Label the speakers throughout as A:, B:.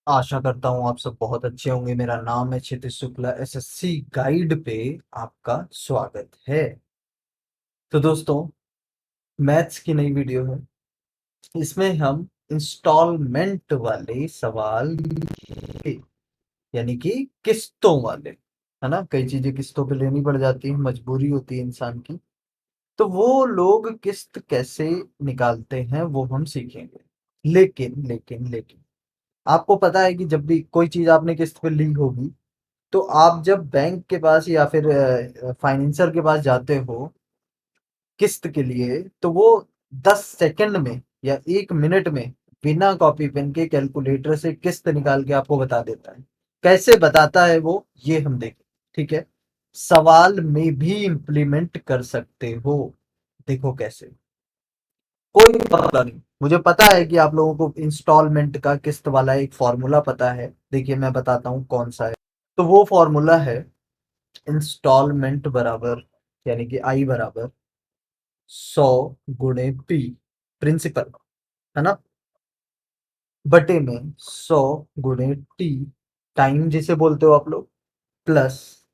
A: आशा करता हूँ आप सब बहुत अच्छे होंगे। मेरा नाम है क्षितिज शुक्ला। एसएससी गाइड पे आपका स्वागत है। तो दोस्तों, मैथ्स की नई वीडियो है। इसमें हम इंस्टॉलमेंट वाले सवाल, यानी कि किस्तों वाले, है ना। कई चीजें किस्तों पे लेनी पड़ जाती है, मजबूरी होती है इंसान की। तो वो लोग किस्त कैसे निकालते हैं वो हम सीखेंगे। लेकिन लेकिन लेकिन आपको पता है कि जब भी कोई चीज आपने किस्त पे ली होगी, तो आप जब बैंक के पास या फिर फाइनेंसर के पास जाते हो किस्त के लिए, तो वो 10 सेकंड में या 1 मिनट में बिना कॉपी पेन के कैलकुलेटर से किस्त निकाल के आपको बता देता है। कैसे बताता है वो, ये हम देखें। ठीक है, सवाल में भी इम्प्लीमेंट कर सकते हो। देखो कैसे। कोई पता नहीं, मुझे पता है कि आप लोगों को इंस्टॉलमेंट का किस्त वाला एक फॉर्मूला पता है। देखिए मैं बताता हूँ कौन सा है। तो वो फॉर्मूला है इंस्टॉलमेंट बराबर, यानी कि आई बराबर 100 गुणे पी, प्रिंसिपल, है ना, बटे में 100 गुणे टी, टाइम जिसे बोलते हो आप लोग, प्लस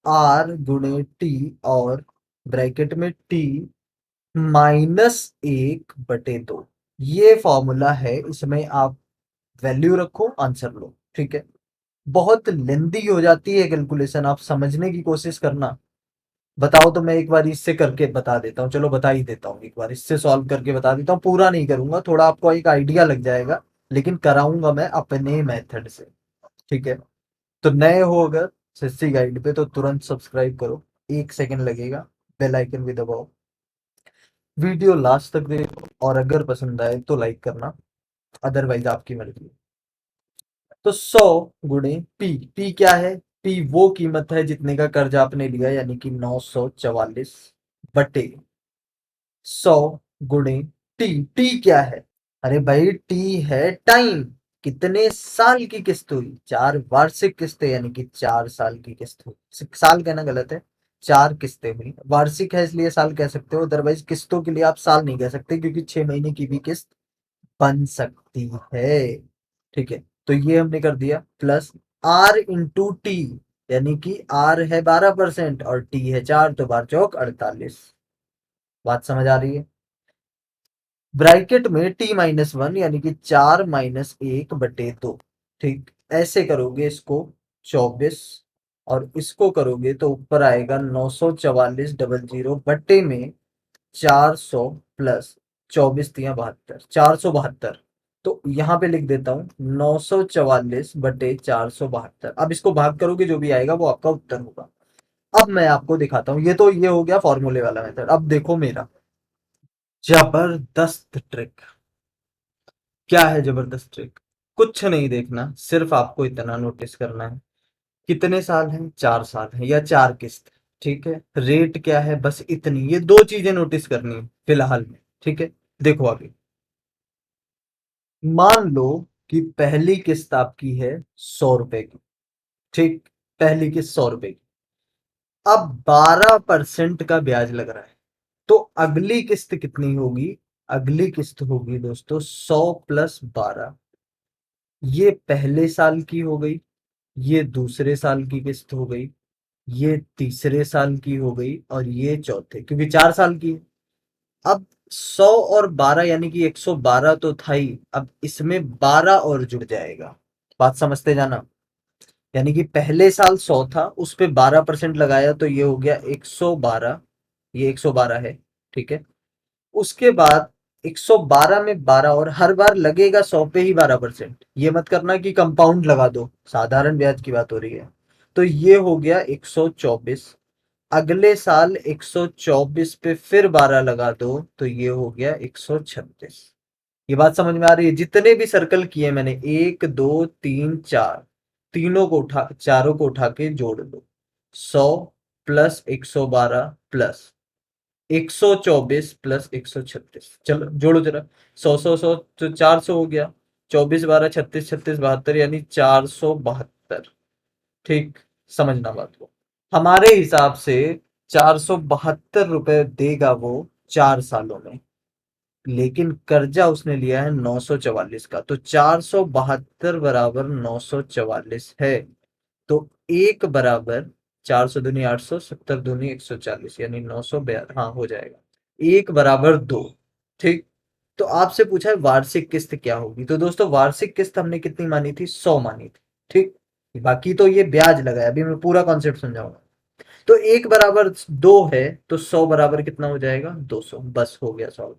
A: R गुणे टी, और ब्रैकेट में टी -1/2। ये फॉर्मूला है, इसमें आप वैल्यू रखो, आंसर लो। ठीक है, बहुत लेंदी हो जाती है कैलकुलेशन, आप समझने की कोशिश करना। बताओ तो मैं एक बार इससे करके बता देता हूँ। चलो बता ही देता हूँ, एक बार इससे सॉल्व करके बता देता हूँ। पूरा नहीं करूंगा, थोड़ा आपको एक आइडिया लग जाएगा, लेकिन कराऊंगा मैं अपने मेथड से। ठीक है, तो नए हो अगर एसएससी गाइड पे, तो तुरंत सब्सक्राइब करो, 1 सेकंड लगेगा। बेल आइकन भी दबाओ, वीडियो लास्ट तक देखो, और अगर पसंद आए तो लाइक करना, अदरवाइज आपकी मर्जी। तो 100 गुणे पी, पी क्या है? पी वो कीमत है जितने का कर्ज आपने लिया, यानी कि 944 बटे 100 गुणे टी। टी क्या है? अरे भाई, टी है टाइम। कितने साल की किस्त हुई? 4 वार्षिक किस्तें, यानी कि 4 साल की किस्त हुई। साल कहना गलत है, 4 किस्तें हुई। वार्षिक है इसलिए साल कह सकते हो, अदरवाइज किस्तों के लिए आप साल नहीं कह सकते, क्योंकि 6 महीने की भी किस्त बन सकती है। ठीक है, तो ये हमने कर दिया, प्लस R × टी, यानी कि R है 12% और T है 4, तो 4 चौक 48। बात समझ आ रही है? ब्रैकेट में T-1, यानी कि 4 - 1/2। ठीक, ऐसे करोगे इसको 24, और इसको करोगे तो ऊपर आएगा 944,000 बट्टे में 400 प्लस 24 × 3 = 72, 472। तो यहाँ पे लिख देता हूँ 944/472। अब इसको भाग करोगे, जो भी आएगा वो आपका उत्तर होगा। अब मैं आपको दिखाता हूँ। ये हो गया फॉर्मूले वाला मेथड। अब देखो मेरा जबरदस्त ट्रिक। क्या है जबरदस्त ट्रिक? कुछ नहीं देखना, सिर्फ आपको इतना नोटिस करना है। कितने साल हैं? 4 साल हैं, या 4 किस्त। ठीक है, रेट क्या है? बस इतनी, ये दो चीजें नोटिस करनी है फिलहाल में। ठीक है, देखो आगे। मान लो कि पहली किस्त आपकी है 100 रुपए की। ठीक, पहली किस्त 100 रुपए की। अब 12% का ब्याज लग रहा है, तो अगली किस्त कितनी होगी? अगली किस्त होगी दोस्तों 100 + 12। ये पहले साल की हो गई, ये दूसरे साल की किस्त हो गई, ये तीसरे साल की हो गई, और ये चौथे, क्योंकि 4 साल की है। अब 100 और 12, यानी कि 112 तो था ही, अब इसमें 12 और जुड़ जाएगा। बात समझते जाना। यानी कि पहले साल 100 था, उस पे 12% लगाया, तो ये हो गया 112। ये 112 है। ठीक है, उसके बाद 112 में 12, और हर बार लगेगा 100 पे ही 12%। ये मत करना कि कंपाउंड लगा दो, साधारण ब्याज की बात हो रही है। तो ये हो गया 124। अगले साल 124 पे फिर 12 लगा दो, तो ये हो गया 136। ये बात समझ में आ रही है? जितने भी सर्कल किए मैंने, 1 2 3 4, तीनों को उठा, चारों को उठा के जोड़ दो। 100 प्लस 112 प्लस 124 प्लस 136, चलो जोड़ो जरा। 100 100 100, तो 400 हो गया। 24 12 36 36 72, यानी 472। ठीक, समझना बात को। हमारे हिसाब से 472 रुपए देगा वो 4 सालों में। लेकिन कर्जा उसने लिया है 944 का, तो 472 बराबर 944 है। तो एक बराबर 400 दूनी 800, 70 दूनी 140, यानी 942, हाँ हो जाएगा। एक बराबर दो। ठीक। तो आपसे पूछा है वार्षिक किस्त क्या होगी, तो दोस्तों वार्षिक किस्त हमने कितनी मानी थी, 100 मानी थी। ठीक। बाकी तो ये ब्याज लगा है, अभी मैं पूरा कॉन्सेप्ट समझाऊंगा। तो एक बराबर दो है, तो 100 बराबर कितना हो जाएगा, 200। बस हो गया सॉल्व।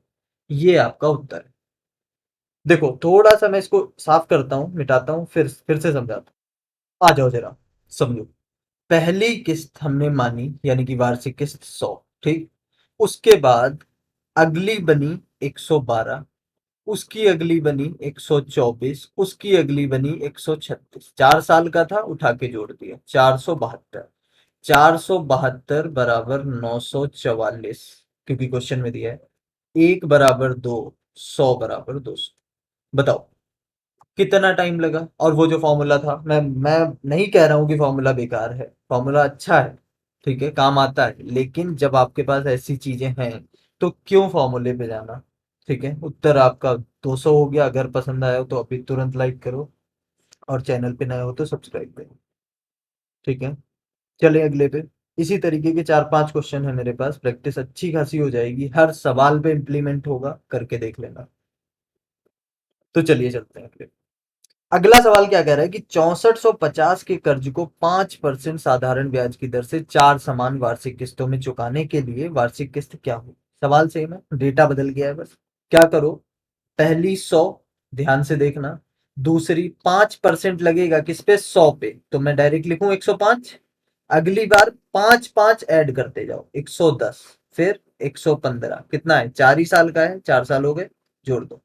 A: ये आपका उत्तर है। देखो थोड़ा सा मैं इसको साफ करता हूँ, मिटाता हूँ, फिर से समझाता हूँ। आ जाओ जरा, समझो। पहली किस्त हमने मानी, यानी कि वार्षिक किस्त 100। ठीक। उसके बाद अगली बनी 112, उसकी अगली बनी 124, उसकी अगली बनी 136। 4 साल का था, उठा के जोड़ दिया, 472। 472 बराबर 944, क्योंकि क्वेश्चन में दिया है। एक बराबर दो, 100 बराबर 200। बताओ कितना टाइम लगा। और वो जो फॉर्मूला था, मैं नहीं कह रहा हूं कि फॉर्मूला बेकार है, फॉर्मूला अच्छा है, ठीक है, काम आता है, लेकिन जब आपके पास ऐसी चीजें हैं तो क्यों फॉर्मूले पे जाना। ठीक है, उत्तर आपका 200 हो गया। अगर पसंद आया हो तो अभी तुरंत लाइक करो, और चैनल पे नए हो तो सब्सक्राइब करो। ठीक है, चलिए अगले पे। इसी तरीके के 4-5 क्वेश्चन है मेरे पास, प्रैक्टिस अच्छी खासी हो जाएगी, हर सवाल पे इंप्लीमेंट होगा, करके देख लेना। तो चलिए चलते हैं अगले। अगला सवाल क्या कह रहा है कि 6450 के कर्ज को 5% साधारण ब्याज की दर से 4 समान वार्षिक किस्तों में चुकाने के लिए वार्षिक किस्त क्या हो। सवाल सेम है, डेटा बदल गया है बस। क्या करो, पहली 100, ध्यान से देखना। दूसरी 5% लगेगा किस पे, 100 पे, तो मैं डायरेक्ट लिखूं 105। अगली बार 5-5 ऐड करते जाओ, 110, फिर 115। कितना है, 4 ही साल का है, 4 साल हो गए, जोड़ दो।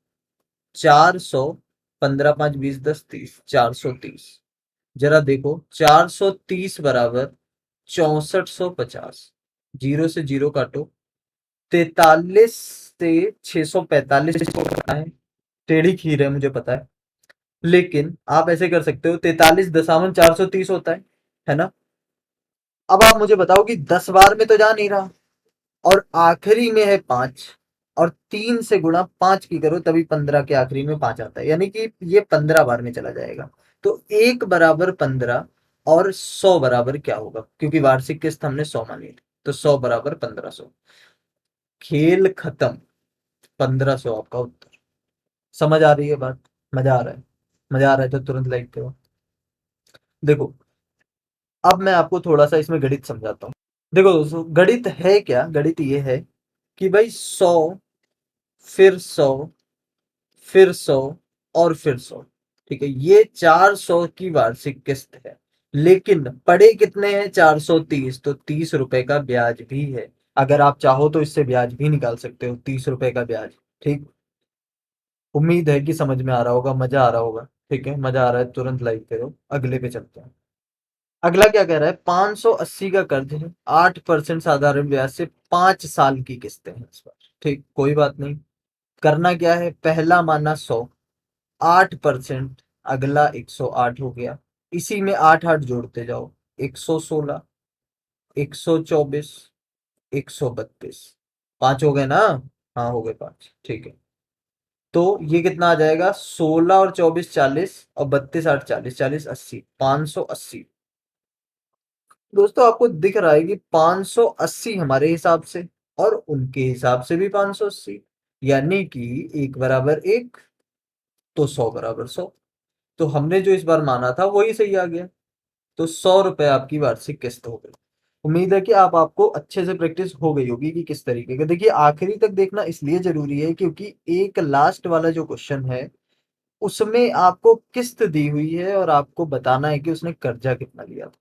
A: 400, 15 5 20 10 30, 430। जरा देखो, 430 बराबर 6450। जीरो से जीरो काटो। 43 से 645 को करना है। टेढ़ी खीर है मुझे पता है, लेकिन आप ऐसे कर सकते हो, 43 दशामलव 430 होता है ना। अब आप मुझे बताओ कि 10 बार में तो जा नहीं रहा, और आखिरी में है 5, और 3 से गुणा 5 की करो, तभी 15 के आखिरी में 5 आता है, यानी कि ये 15 बार में चला जाएगा। तो एक बराबर 15, और 100 बराबर क्या होगा, क्योंकि वार्षिक किस्त हमने 100 मानी थी, तो 100 बराबर 1500। खेल खत्म। 1500 आपका उत्तर। समझ आ रही है बात, मजा आ रहा है। मजा आ रहा है तो तुरंत लाइक करो। देखो, अब मैं आपको थोड़ा सा इसमें गणित समझाता हूँ। देखो दोस्तों, गणित है क्या, गणित ये है कि भाई 100, फिर 100, फिर 100, और फिर 100। ठीक है, ये 400 की वार्षिक किस्त है, लेकिन पड़े कितने हैं, 430, तो 30 रुपए का ब्याज भी है। अगर आप चाहो तो इससे ब्याज भी निकाल सकते हो, 30 रुपए का ब्याज। ठीक। उम्मीद है कि समझ में आ रहा होगा, मजा आ रहा होगा। ठीक है, मजा आ रहा है तुरंत लाइक करो, अगले पे चलते हैं। अगला क्या कह रहा है, 580 का कर्ज है, 8% साधारण ब्याज से 5 साल की किस्तें हैं इस पर। ठीक, कोई बात नहीं। करना क्या है, पहला माना 100, 8%, अगला 108 हो गया। इसी में 8-8 जोड़ते जाओ, 116, 124, 132। 5 हो गए ना, हाँ हो गए 5। ठीक है, तो ये कितना आ जाएगा, 16 और 24 40, और 32 8 40, 40 80, 580। दोस्तों आपको दिख रहा है कि 580 हमारे हिसाब से, और उनके हिसाब से भी 580, यानी कि एक बराबर एक, तो 100 बराबर 100। तो हमने जो इस बार माना था वही सही आ गया। तो 100 रुपए आपकी वार्षिक किस्त हो गई। उम्मीद है कि आपको अच्छे से प्रैक्टिस हो गई होगी कि किस तरीके का। देखिए आखिरी तक देखना इसलिए जरूरी है क्योंकि एक लास्ट वाला जो क्वेश्चन है उसमें आपको किस्त दी हुई है, और आपको बताना है कि उसने कर्जा कितना लिया था।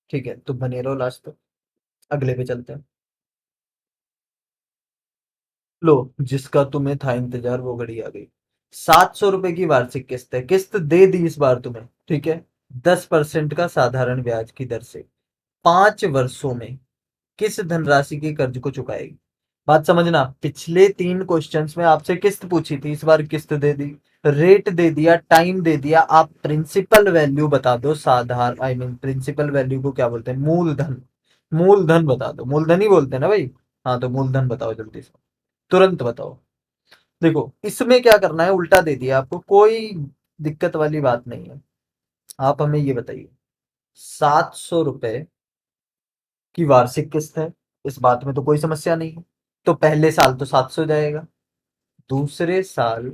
A: ठीक है, तो बने रहो लास्ट तक, अगले पे चलते हैं। लो, जिसका तुम्हें था इंतजार वो घड़ी आ गई। 700 रुपए की वार्षिक किस्त है, किस्त दे दी इस बार तुम्हें। ठीक है, 10% का साधारण ब्याज की दर से 5 वर्षों में किस धनराशि के कर्ज को चुकाएगी। बात समझना, पिछले 3 क्वेश्चंस में आपसे किस्त पूछी थी, इस बार किस्त दे दी, रेट दे दिया, टाइम दे दिया। आप प्रिंसिपल वैल्यू बता दो, साधारण आई मीन प्रिंसिपल वैल्यू को क्या बोलते हैं, मूलधन। मूलधन बता दो, मूलधन ही बोलते हैं ना भाई। हाँ, तो मूलधन बताओ जल्दी से, तुरंत बताओ। देखो इसमें क्या करना है, उल्टा दे दिया आपको, कोई दिक्कत वाली बात नहीं है। आप हमें ये बताइए, 700 रुपए की वार्षिक किस्त है, इस बात में तो कोई समस्या नहीं है। तो पहले साल तो 700 जाएगा, दूसरे साल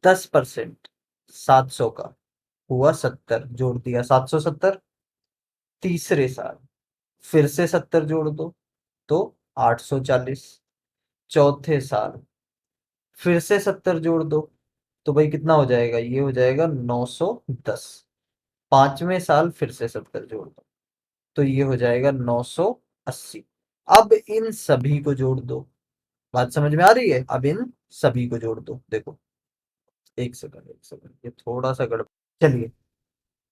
A: 10% 700 का हुआ 70, जोड़ दिया 770। तीसरे साल फिर से 70 जोड़ दो तो 840। चौथे साल फिर से 70 जोड़ दो तो भाई कितना हो जाएगा, ये हो जाएगा 910। पांचवें साल फिर से 70 जोड़ दो तो ये हो जाएगा 980। अब इन सभी को जोड़ दो। बात समझ में आ रही है? अब इन सभी को जोड़ दो। देखो, एक सेकंड एक सेकंड, ये थोड़ा सा गड़बड़। चलिए,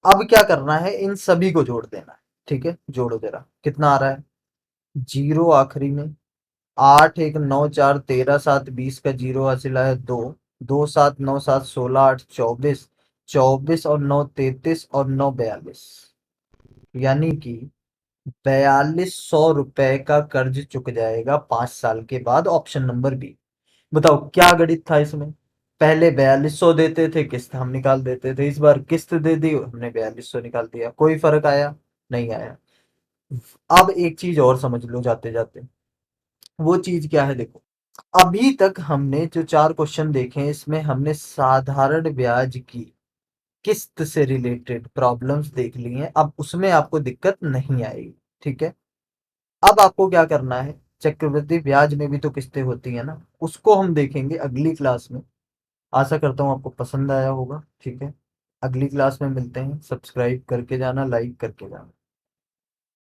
A: अब क्या करना है, इन सभी को जोड़ देना है। ठीक है, जोड़ो जरा, कितना आ रहा है? जीरो आखिरी में, 8 1 9 4 13 7 20 का जीरो हासिल है 2। 2 7 9 7 16 8 24। 24 और 9 33 और 9 42, यानी कि 4200 रुपए का कर्ज चुक जाएगा 5 साल के बाद। Option number B. बताओ क्या गणित था इसमें? पहले 4200 देते थे, किस्त हम निकाल देते थे, इस बार किस्त दे दी, हमने 4200 निकाल दिया, कोई फर्क आया? नहीं आया। अब एक चीज और समझ लो जाते जाते, वो चीज क्या है, देखो, अभी तक हमने जो 4 क्वेश्चन देखे हैं, इसमें हमने साधारण ब्याज की किस्त से रिलेटेड प्रॉब्लम्स देख ली हैं, अब उसमें आपको दिक्कत नहीं आएगी। ठीक है, अब आपको क्या करना है, चक्रवृद्धि ब्याज में भी तो किस्तें होती है ना, उसको हम देखेंगे अगली क्लास में। आशा करता हूँ आपको पसंद आया होगा। ठीक है, अगली क्लास में मिलते हैं। सब्सक्राइब करके जाना, लाइक करके जाना।